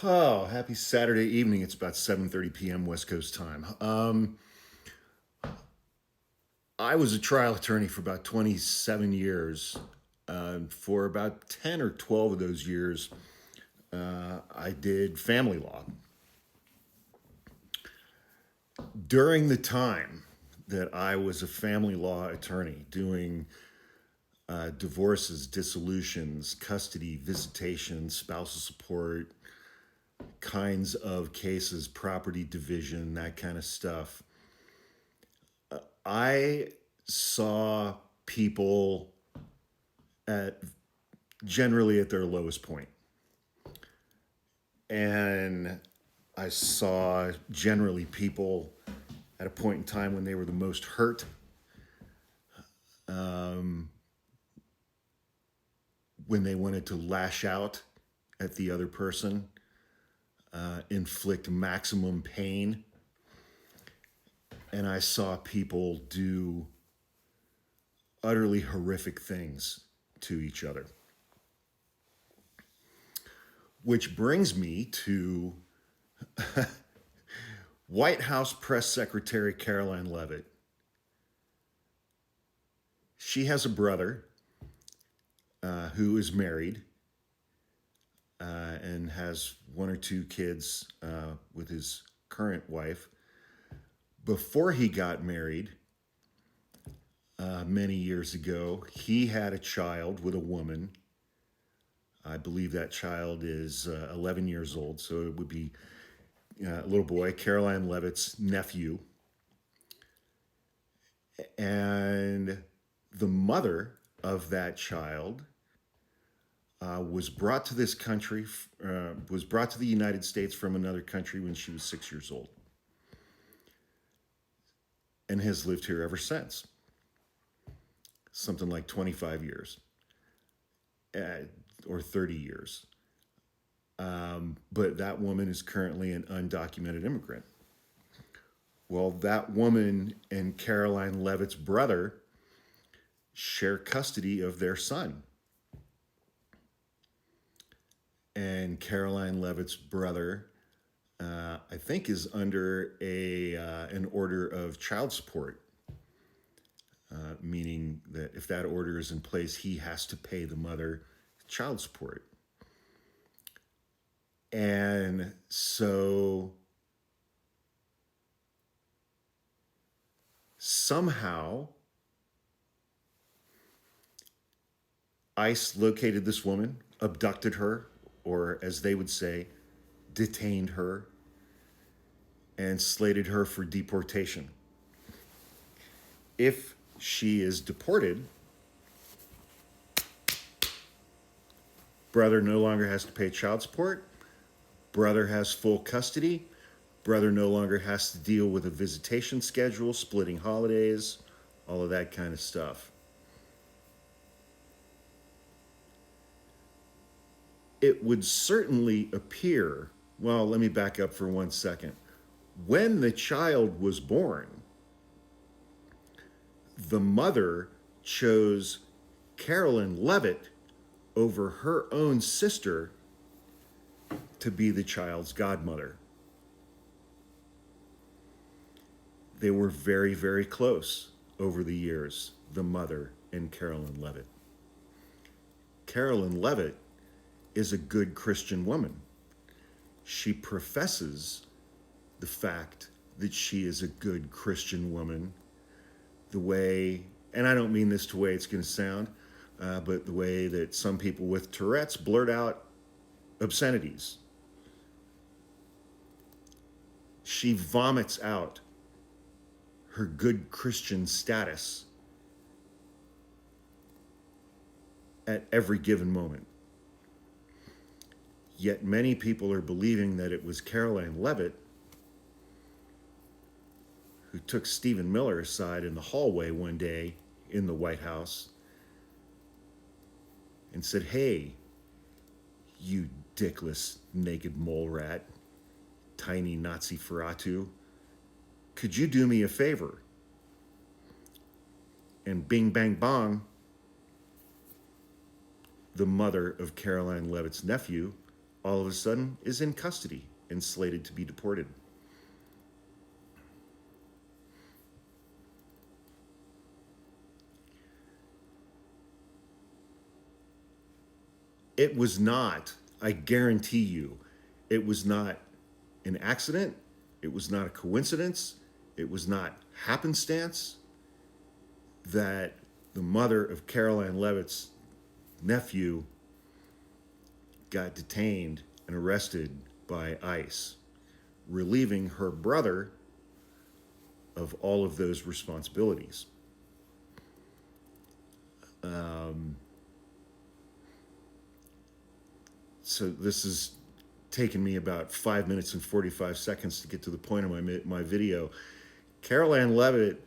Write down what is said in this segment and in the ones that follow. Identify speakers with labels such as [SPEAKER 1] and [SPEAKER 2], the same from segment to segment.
[SPEAKER 1] Oh, happy Saturday evening. It's about 7:30 p.m. West Coast time. I was a trial attorney for about 27 years. For about 10 or 12 of those years, I did family law. During the time that I was a family law attorney doing divorces, dissolutions, custody, visitation, spousal support, kinds of cases, property division, that kind of stuff, I saw people at generally at their lowest point. And I saw generally people at a point in time when they were the most hurt, when they wanted to lash out at the other person, inflict maximum pain. And I saw people do utterly horrific things to each other. Which brings me to White House Press Secretary Caroline Levitt. She has a brother who is married and has one or two kids with his current wife. Before he got married, many years ago, he had a child with a woman. I believe that child is 11 years old, so it would be a little boy, Caroline Levitt's nephew. And the mother of that child was brought to this country, was brought to the United States from another country when she was 6 years old, and has lived here ever since. Something like 25 years or 30 years. But that woman is currently an undocumented immigrant. Well, that woman and Caroline Levitt's brother share custody of their son. And Caroline Levitt's brother, I think, is under an order of child support, meaning that if that order is in place, he has to pay the mother child support. And so somehow ICE located this woman, abducted her, or as they would say, detained her, and slated her for deportation. If she is deported, brother no longer has to pay child support, brother has full custody, brother no longer has to deal with a visitation schedule, splitting holidays, all of that kind of stuff. It would certainly appear, well, let me back up for 1 second. When the child was born, the mother chose Caroline Levitt over her own sister to be the child's godmother. They were very, very close over the years, the mother and Caroline Levitt. Caroline Levitt is a good Christian woman. She professes the fact that she is a good Christian woman, the way, and I don't mean this the way it's going to sound, but the way that some people with Tourette's blurt out obscenities. She vomits out her good Christian status at every given moment. Yet many people are believing that it was Caroline Levitt who took Stephen Miller aside in the hallway one day in the White House and said, "Hey, you dickless naked mole rat, tiny Nazi Ferratu, could you do me a favor?" And bing, bang, bong, the mother of Caroline Levitt's nephew all of a sudden is in custody and slated to be deported. It was not, I guarantee you, it was not an accident. It was not a coincidence. It was not happenstance that the mother of Caroline Levitt's nephew got detained and arrested by ICE, relieving her brother of all of those responsibilities. So this has taken me about 5 minutes and 45 seconds to get to the point of my video. Caroline Levitt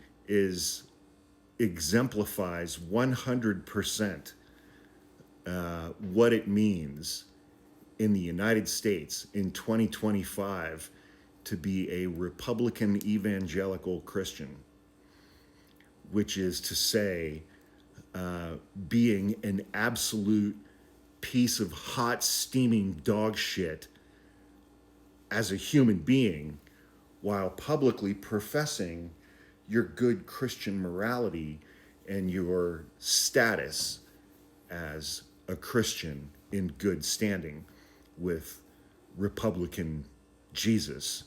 [SPEAKER 1] exemplifies 100% what it means in the United States in 2025 to be a Republican evangelical Christian, which is to say, being an absolute piece of hot, steaming dog shit as a human being while publicly professing your good Christian morality and your status as a Christian in good standing with Republican Jesus,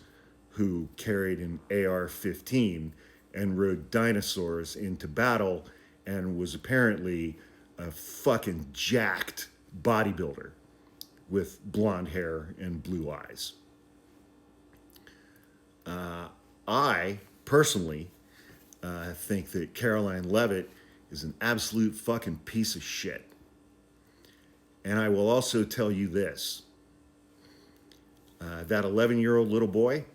[SPEAKER 1] who carried an AR-15 and rode dinosaurs into battle and was apparently a fucking jacked bodybuilder with blonde hair and blue eyes. I personally think that Caroline Levitt is an absolute fucking piece of shit. And I will also tell you this. That 11-year-old little boy,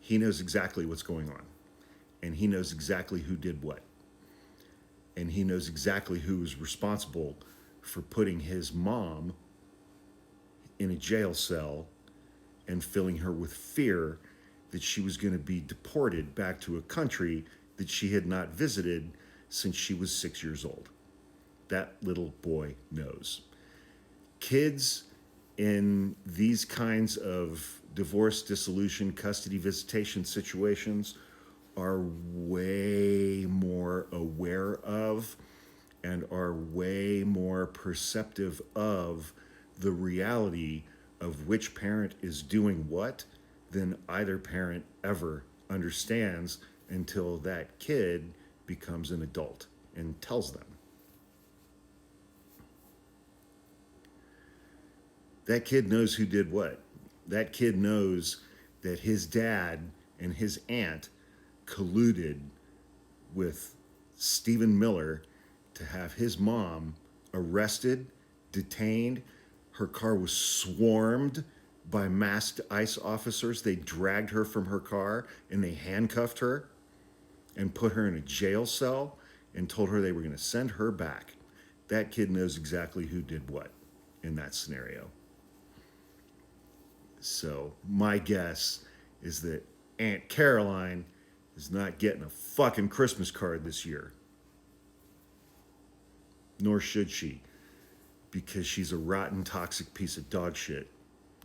[SPEAKER 1] he knows exactly what's going on. And he knows exactly who did what. And he knows exactly who is responsible for putting his mom in a jail cell and filling her with fear that she was going to be deported back to a country that she had not visited since she was 6 years old. That little boy knows. Kids in these kinds of divorce, dissolution, custody, visitation situations are way more aware of and are way more perceptive of the reality of which parent is doing what than either parent ever understands until that kid becomes an adult and tells them. That kid knows who did what. That kid knows that his dad and his aunt colluded with Stephen Miller to have his mom arrested, detained. Her car was swarmed by masked ICE officers. They dragged her from her car and they handcuffed her and put her in a jail cell and told her they were going to send her back. That kid knows exactly who did what in that scenario. So my guess is that Aunt Caroline is not getting a fucking Christmas card this year. Nor should she, because she's a rotten, toxic piece of dog shit.